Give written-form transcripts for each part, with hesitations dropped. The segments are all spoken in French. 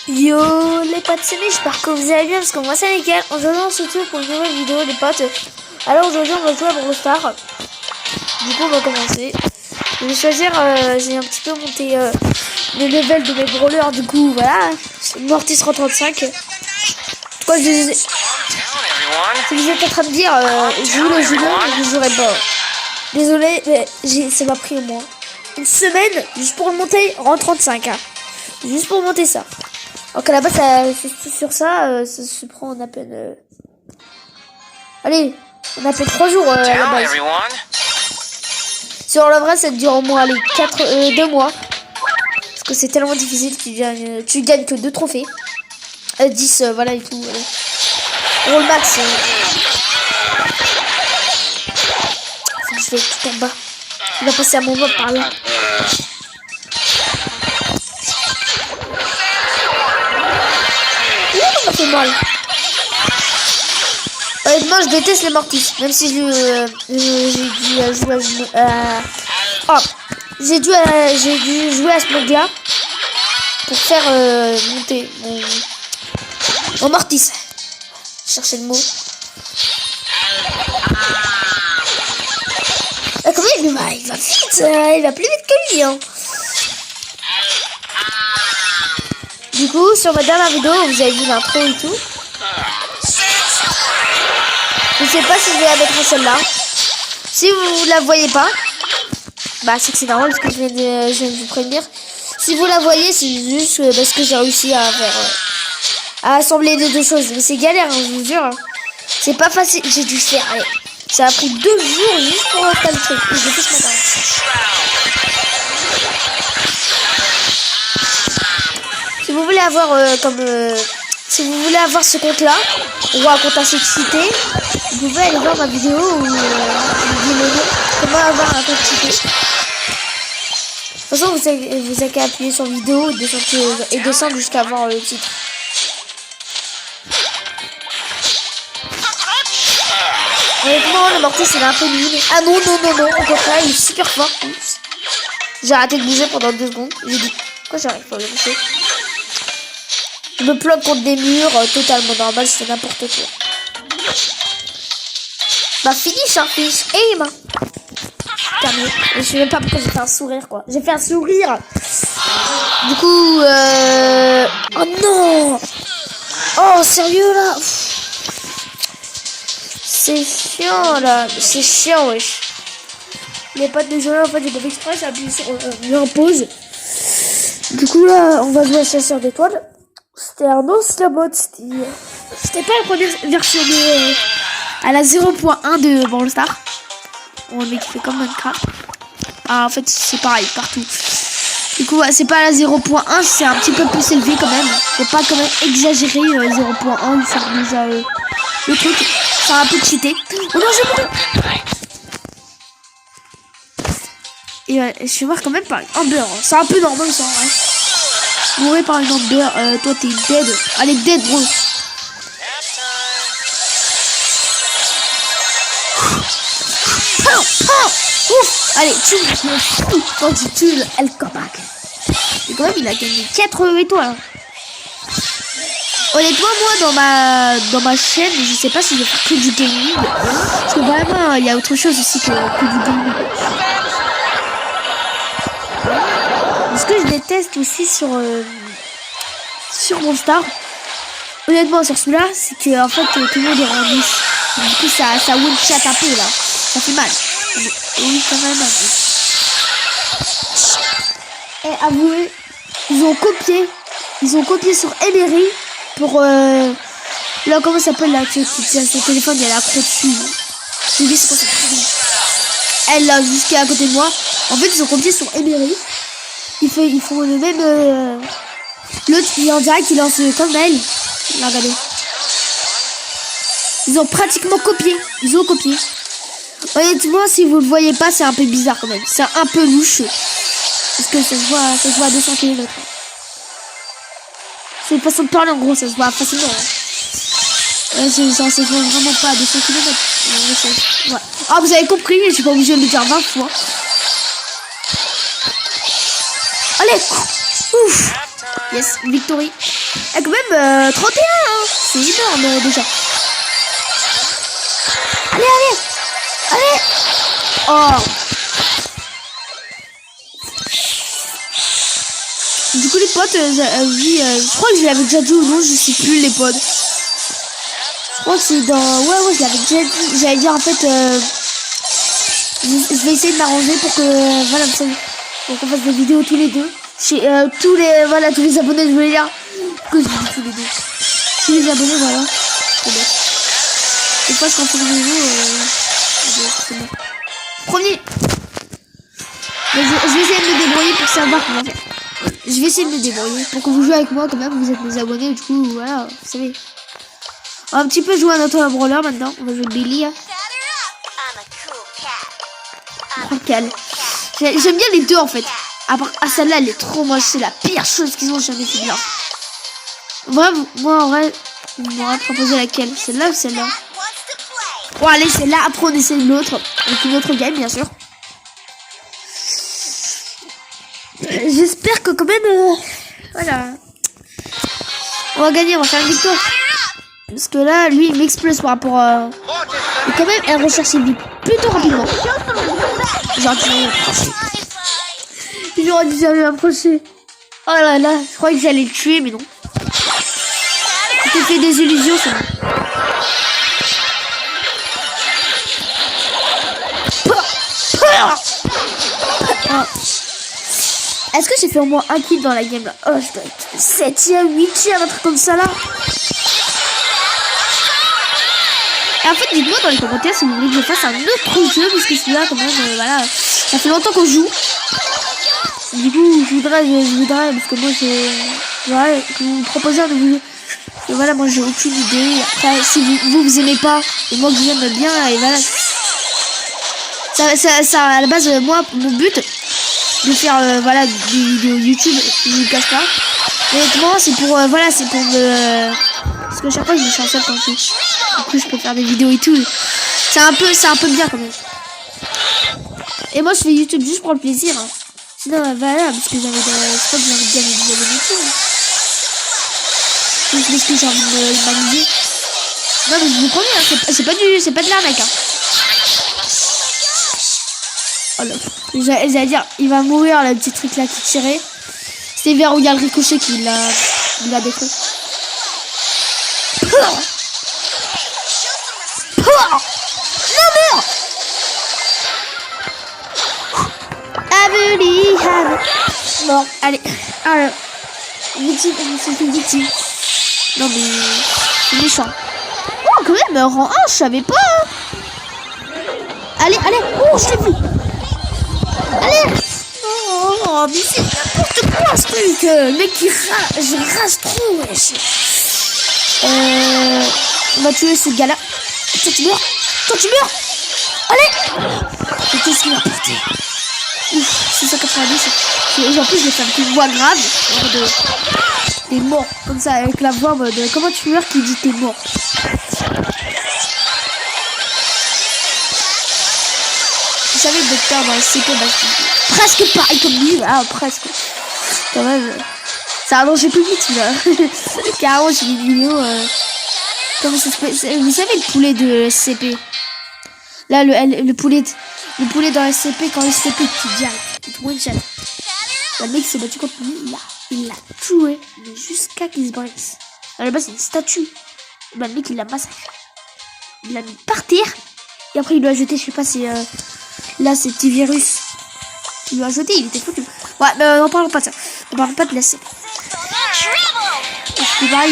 Yo les potes, c'est j'espère que vous allez bien parce que moi c'est nickel. Aujourd'hui on se retrouve pour une nouvelle vidéo les potes. Alors aujourd'hui on va jouer à Brawl Stars. Du coup on va commencer. Je vais choisir, j'ai un petit peu monté les levels de mes brawlers. Du coup voilà, Mortis 35. Quoi vous êtes en train de dire joue le jeu, je jouerai pas. Désolé mais ça m'a pris au moins une semaine juste pour le monter en 35 hein. Juste pour monter ça. Donc à la base, sur ça, ça se prend à peine... Allez, on a fait 3 jours à la base. Sur le vrai, ça dure au moins 2 mois. Parce que c'est tellement difficile, tu gagnes que 2 trophées. 10, voilà et tout. Roll max. Faut que je vais tout en bas. Il va passer à mon mob par là. Ça fait mal. Honnêtement, je déteste les Mortis. Même si j'ai dû jouer à ce mode-là pour faire monter mon Mortis. Chercher le mot. Comment il va vite. Il va plus vite que lui. Hein. Du coup, sur ma dernière vidéo, vous avez vu l'intro et tout. Je sais pas si je vais la mettre en celle-là. Si vous la voyez pas, bah c'est que c'est normal parce que je viens de vous prévenir. Si vous la voyez, c'est juste parce que j'ai réussi à faire à assembler les deux choses. Mais c'est galère, hein, je vous jure. C'est pas facile. J'ai dû faire. Ça a pris 2 jours juste pour installer le truc. Je l'ai fait ce matin. Si vous voulez avoir si vous voulez avoir ce compte là ou un compte assez cité, vous pouvez aller voir ma vidéo où je dis le nom, comment avoir un compte cité. De toute façon vous avez qu'à appuyer sur vidéo et descendre jusqu'à avoir le titre. Honnêtement le Mortis il est un peu nul. Ah non, au contraire il est super fort. J'ai arrêté de bouger pendant 2 secondes. J'ai dit pourquoi j'arrive pas à le bouger. Je me plante contre des murs totalement normal, c'est n'importe quoi. Bah finish hein, finish aim. Terminé. Je sais même pas pourquoi j'ai fait un sourire quoi. J'ai fait un sourire. Du coup oh non. Oh sérieux là. C'est chiant là. C'est chiant wesh. Il n'est pas désolé en fait j'ai pas fait exprès, j'ai appuyé sur en pause. Du coup là on va jouer à chasseur d'étoiles. C'était un ancien mode, c'était pas la première version à la 0.1 de Brawl Stars. On mec qui fait comme Minecraft. Ah en fait c'est pareil partout. Du coup c'est pas la 0.1, c'est un petit peu plus élevé quand même. Faut pas quand même exagérer 0.1, faire déjà le truc. C'est un peu cheaté. Oh non j'ai mouru. Et je vais voir quand même par Amber. Hein. C'est un peu normal ça en vrai. Mourir par exemple, toi t'es dead. Allez, dead, bro. Ouf. Allez, tue. Quand tu tues, elle come back. Et quand même, il a gagné 4 étoiles. Honnêtement, moi, dans ma chaîne, je sais pas si je vais faire que du gaming. Parce que vraiment, il y a autre chose aussi que du gaming. Ce que je déteste aussi sur Brawl Stars, honnêtement sur celui-là, c'est que en fait tout le monde est rendu. Du coup ça one shot un peu là, ça fait mal. Oui quand même. Et avouez, ils ont copié sur Emery pour là comment ça s'appelle là qui tient son téléphone, il y a la croix dessus. J'ai dit c'est quoi ça. Elle là jusqu'à à côté de moi. En fait ils ont copié sur Emery. Ils font le même l'autre on dirait qu'il lance comme elle. Là, regardez. Ils ont pratiquement copié. Honnêtement si vous le voyez pas c'est un peu bizarre quand même. C'est un peu louche. Parce que ça se voit à 200 km. C'est une façon de parler en gros, ça se voit facilement. Hein. Ça se voit vraiment pas à 200 km. Ouais. Ah, vous avez compris, je suis pas obligé de le dire 20 fois. Allez, ouf. Yes, victory. Et quand même 31, hein. C'est énorme déjà. Allez, allez. Allez. Oh. Du coup les potes, je crois que je l'avais déjà dit ou non, je sais plus les potes. Je crois que c'est dans... Ouais, je l'avais déjà dit. J'allais dire en fait... je vais essayer de m'arranger pour que... voilà, vous savez. Pour qu'on fasse des vidéos tous les deux. Chez tous les... Voilà, tous les abonnés, je voulais dire. Que je dis tous les deux. Tous les abonnés, voilà. C'est bon. Et pas quand on fait des vidéos... c'est bon. Premier. Mais je vais essayer de me débrouiller pour savoir comment faire. Je vais essayer de me débrouiller pour que vous jouez avec moi quand même. Vous êtes mes abonnés, du coup, voilà, vous savez. On va un petit peu jouer à notre brawler maintenant. On va jouer Billy. Tranquille. J'aime bien les deux en fait. Ah, celle-là, elle est trop moche. C'est la pire chose qu'ils ont jamais fait bien. Vraiment, moi en vrai, on m'aurait proposé laquelle? Celle-là ou celle-là? Bon, allez, celle-là. Après, on essaie l'autre. Avec une autre game, bien sûr. J'espère que quand même, voilà, on va gagner, on va faire une victoire. Parce que là, lui, il m'explose par rapport à... Et quand même, elle recherche une vie plutôt rapidement. J'aurais dû jamais m'approcher. Oh là là, je croyais que j'allais le tuer, mais non. J'ai fait des illusions, ça. Est-ce que j'ai fait au moins un kill dans la game là? Oh, je dois être 7ème, 8ème, un truc comme ça là. Et en fait, dites-moi dans les commentaires si vous voulez que je fasse un autre jeu, parce que celui-là, quand même, voilà, ça fait longtemps qu'on joue. Du coup, je voudrais, parce que moi, voilà, que vous me proposez un nouveau jeu. Et voilà, moi, j'ai aucune idée. Après, si vous aimez pas, et moi que j'aime bien, et voilà. Ça, à la base, moi, mon but, de faire voilà des vidéos YouTube, je vous cache pas. Honnêtement, c'est pour voilà, c'est pour me parce que chaque fois je me sens seule quand je joue. Du coup, je peux faire des vidéos et tout. C'est un peu bien quand même. Et moi, je fais YouTube juste pour le plaisir. Hein. Sinon, voilà, parce que je crois que j'ai envie de gagner des abonnés et tout. Juste parce que j'ai envie de m'amuser. Non, mais je vous promets, hein, c'est pas de l'arnaque. Hein. Oh là. J'allais dire, il va mourir le petit truc là qui tirait. C'est vers où il y a le ricochet qui l'a détruit. Non, meurs! Bon, allez. Alors, victime, victime. Non mais, c'est méchant. Oh, quand même, rang 1, je savais pas. Allez, oh, je l'ai vu. Allez. Oh, mais c'est n'importe quoi ce truc. Le mec qui rage, je rage trop, wesh. On va tuer ce gars-là. Toi tu meurs. Allez. Qu'est-ce qu'il m'a porté? Ouf, 690. Et en plus, je vais faire une voix grave. T'es mort. Comme ça, avec la voix de comment tu meurs qui dit t'es mort. Vous savez, le docteur dans le CP, bah, c'est presque pareil comme lui. Ah, presque. Quand même. Ça a mangé plus vite, là. Carrément, j'ai une vidéo. Comment ça se fait? Vous savez, le poulet de SCP. Là, le poulet dans le SCP, quand le SCP te direct, il te one-shot. Le mec s'est battu contre lui, il l'a tué, mais jusqu'à qu'il se brise. À la base, c'est une statue. Le mec, il l'a massacré. Il l'a mis par terre. Et après, il lui a jeté, je sais pas, c'est là, ces petits virus. Il lui a jeté, il était foutu. Ouais, mais n'en parlons pas de ça. On parle pas de la CP. Parce que pareil,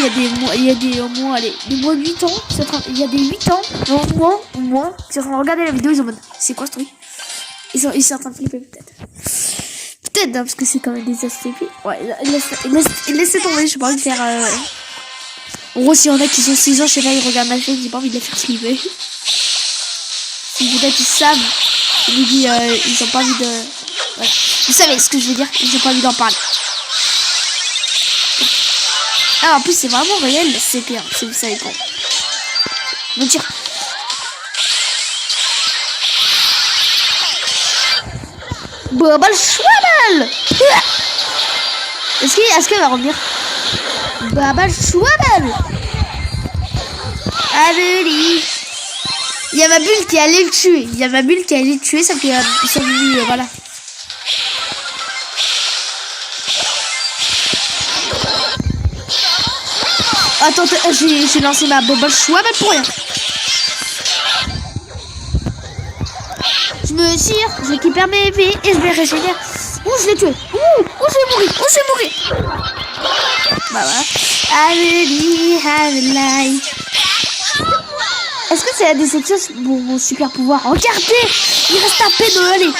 il y a des au moins, allez, des moins de 8 ans. Il y a des 8 ans, au moins, qui sont en train de regarder la vidéo, ils ont en mode, c'est quoi ce truc? Ils sont en train de flipper peut-être. Peut-être, hein, parce que c'est quand même des SCP. Ouais, laissez tomber, je sais pas envie de faire... En gros, s'il y en a qui sont 6 ans, je sais pas, ils regardent ma chaîne, j'ai pas envie de les faire flipper. Si peut-être ils savent, je vous dis, ils ont pas envie de... Ouais. Vous savez ce que je veux dire, ils ont pas envie d'en parler. Ah, en plus, c'est vraiment réel, le CP, hein, si vous savez pas. Me tire. Bobble Schwabble. Est-ce qu'elle va revenir? Bobble Schwabble. Allez. Il y a ma bulle qui allait le tuer. Ça fait voilà. Attends, j'ai lancé ma Bobble Schwabble pour rien. Je me tire, je récupère mes vies et je vais régénérer. Ouh, je l'ai tué. Ouh, je vais mourir. Bah voilà. Est-ce que c'est la déception pour mon super pouvoir? Regardez, il reste à peine de aller.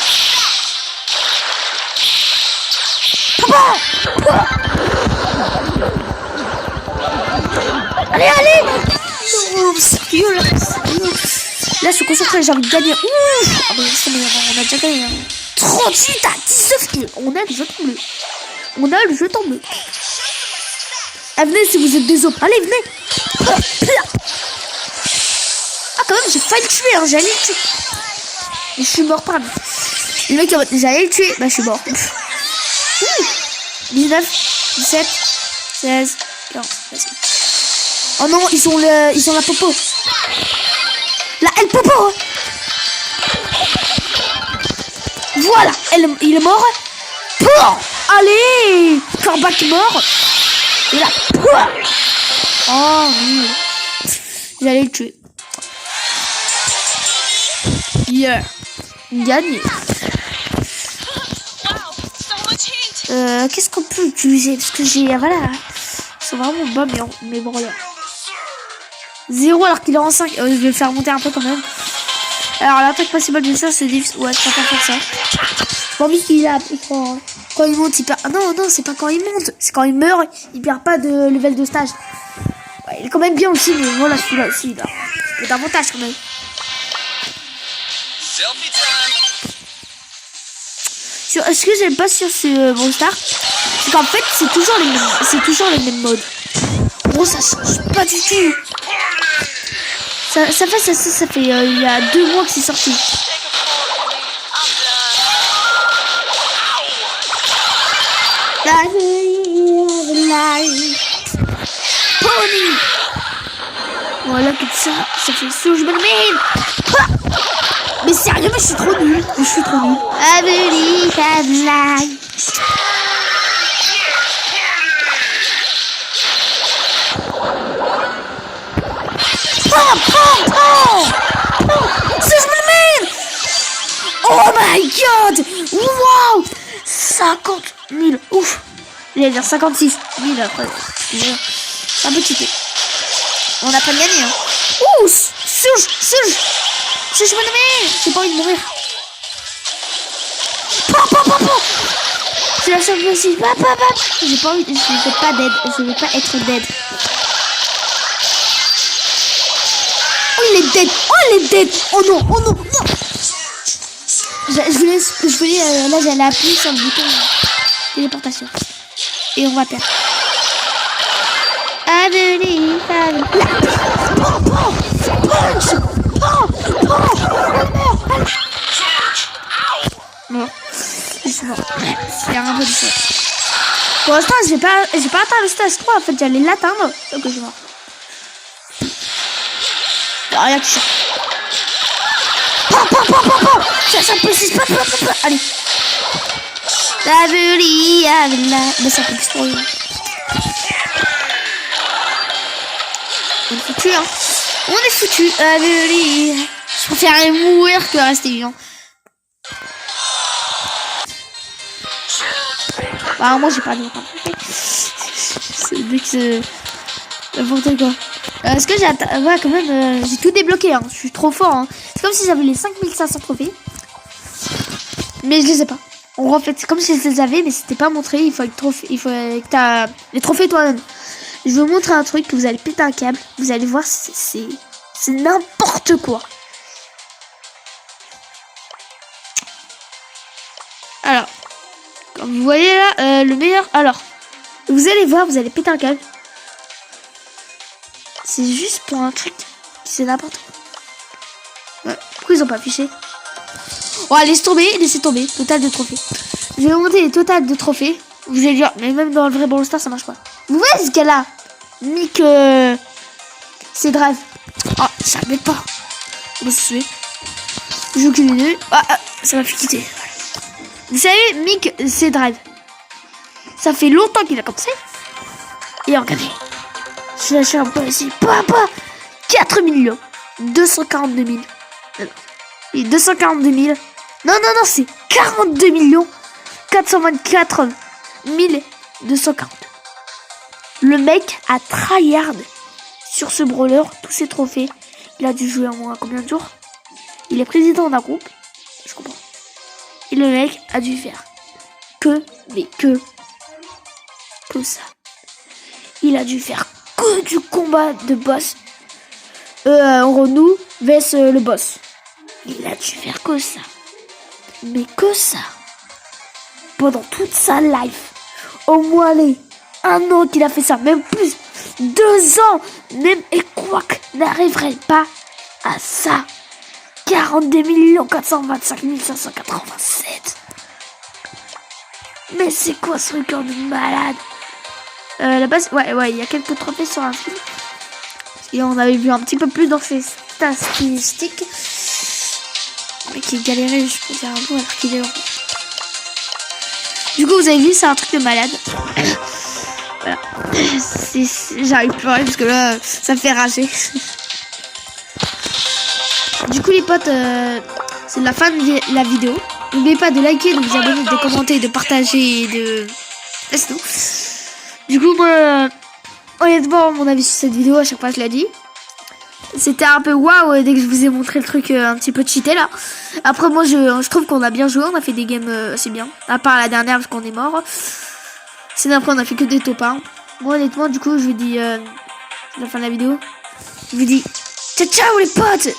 Papa. Allez. Non, sérieux là. Là, je suis concentré, j'ai envie de gagner. Ouf. Ah bah, on a déjà gagné. 38 à 19 kills. On a le jeton bleu. Ah, venez si vous êtes des hommes. Allez, venez. Ah, quand même, j'ai failli le tuer. Hein. J'allais le tuer. Mais je suis mort par là. Le mec, j'allais le tuer. Bah, je suis mort. 19, 17, 16, 15. Oh non, ils sont la popo. La El Popo. Voilà, il est mort. Pouah. Allez, Corbac mort. Et là, pouah. Oh oui. J'allais le tuer. Yeah. Gagné. Qu'est-ce qu'on peut utiliser? Parce que j'ai... Voilà. Ils sont vraiment bas, mais bon, là. 0 alors qu'il est en 5. Je vais le faire monter un peu quand même. Alors l'attaque principale de ça c'est difficile. Ouais, je préfère faire ça. J'ai envie qu'il a quand il monte, il perd. Ah, non, c'est pas quand il monte, c'est quand il meurt, il perd pas de level de stage. Ouais, il est quand même bien aussi, mais voilà, celui-là aussi, il a d'avantage quand même. Ce que j'aime pas sur ce Brawl Stars, c'est qu'en fait c'est toujours les mêmes modes. Bon, ça change pas du tout. Ça fait il y a 2 mois que c'est sorti. Pony. Voilà, comme ça fait ça, je me le mets. Mais sérieux, mais je suis trop nul. Si je me le mets. Oh my god. Wow. 50 000. Ouf. J'allais dire 56 000 après. C'est un peu cheaté. On n'a pas gagné. Hein. Ouh. Si je me le mets. J'ai pas envie de mourir. C'est la seule aussi. J'ai pas envie. Je veux pas d'aide. Je veux pas être dead. Oh, il est dead. Oh non. Je voulais là j'allais appuyer sur le bouton téléportation. Et on va perdre. Non. C'est bon. Il y a un peu de ça. Pour l'instant, j'ai pas atteint le stage 3. En fait, j'allais l'atteindre. Donc, je vois. Rien que ça. Ça précise pas. Allez. Mais ça peut plus trop. On est foutu, hein. Je préférerais mourir que rester vivant. Bah, moi, j'ai pas de temps. C'est n'importe quoi. Est-ce que j'ai ouais, quand même, j'ai tout débloqué, hein. Je suis trop fort, hein. C'est comme si j'avais les 5500 trophées. Mais je les ai pas. On refait, c'est comme si je les avais, mais c'était pas montré. Il faut que t'as les trophées toi-même. Je vais vous montrer un truc que vous allez péter un câble. Vous allez voir, c'est n'importe quoi. Alors, comme vous voyez là, le meilleur. Alors, vous allez voir, vous allez péter un câble. C'est juste pour un truc C'est n'importe quoi. Ouais. Pourquoi ils ont pas affiché? Oh, laissez tomber. Total de trophées. Je vais remonter les totales de trophées. Vous allez dire, mais même dans le vrai Brawl Stars, ça marche pas. Vous voyez ce qu'elle a? Mick, c'est Drive. Oh, ça m'aide pas. On va se suivre. Je joue que les deux. Ça m'a fait quitter. Vous savez, Mick, c'est Drive. Ça fait longtemps qu'il a commencé. Et regardez. Je lâche un peu ici. 4 millions. 242 000. Et 242 000. Non, c'est 42 millions. 424 240. Le mec a tryhard sur ce brawler, tous ses trophées. Il a dû jouer en moins combien de jours? Il est président d'un groupe. Je comprends. Et le mec a dû faire que ça. Il a dû faire que du combat de boss. Renou vs le boss. Il a dû faire que ça. Mais que ça. Pendant toute sa life. Au moins les 1 an qu'il a fait ça. Même plus. 2 ans. Même Equack n'arriverait pas à ça. 42 425 587. Mais c'est quoi ce record de malade? La base, ouais, il y a quelques trophées sur un film. Et on avait vu un petit peu plus dans ses statistiques. Mais qui galérait, je peux dire un peu, alors qu'il est heureux. Du coup, vous avez vu, c'est un truc de malade. Voilà. J'arrive plus à pleurer parce que là, ça me fait rager. Du coup, les potes, c'est la fin de la vidéo. N'oubliez pas de liker, de vous abonner, de commenter, de partager et de... C'est tout. Du coup, moi, honnêtement, mon avis sur cette vidéo, à chaque fois, je l'ai dit. C'était un peu waouh dès que je vous ai montré le truc un petit peu cheaté là. Après, moi, je trouve qu'on a bien joué. On a fait des games assez bien. À part la dernière, parce qu'on est mort. Sinon, après, on a fait que des top 1. Moi, honnêtement, du coup, je vous dis... c'est la fin de la vidéo. Je vous dis... Ciao, ciao, les potes!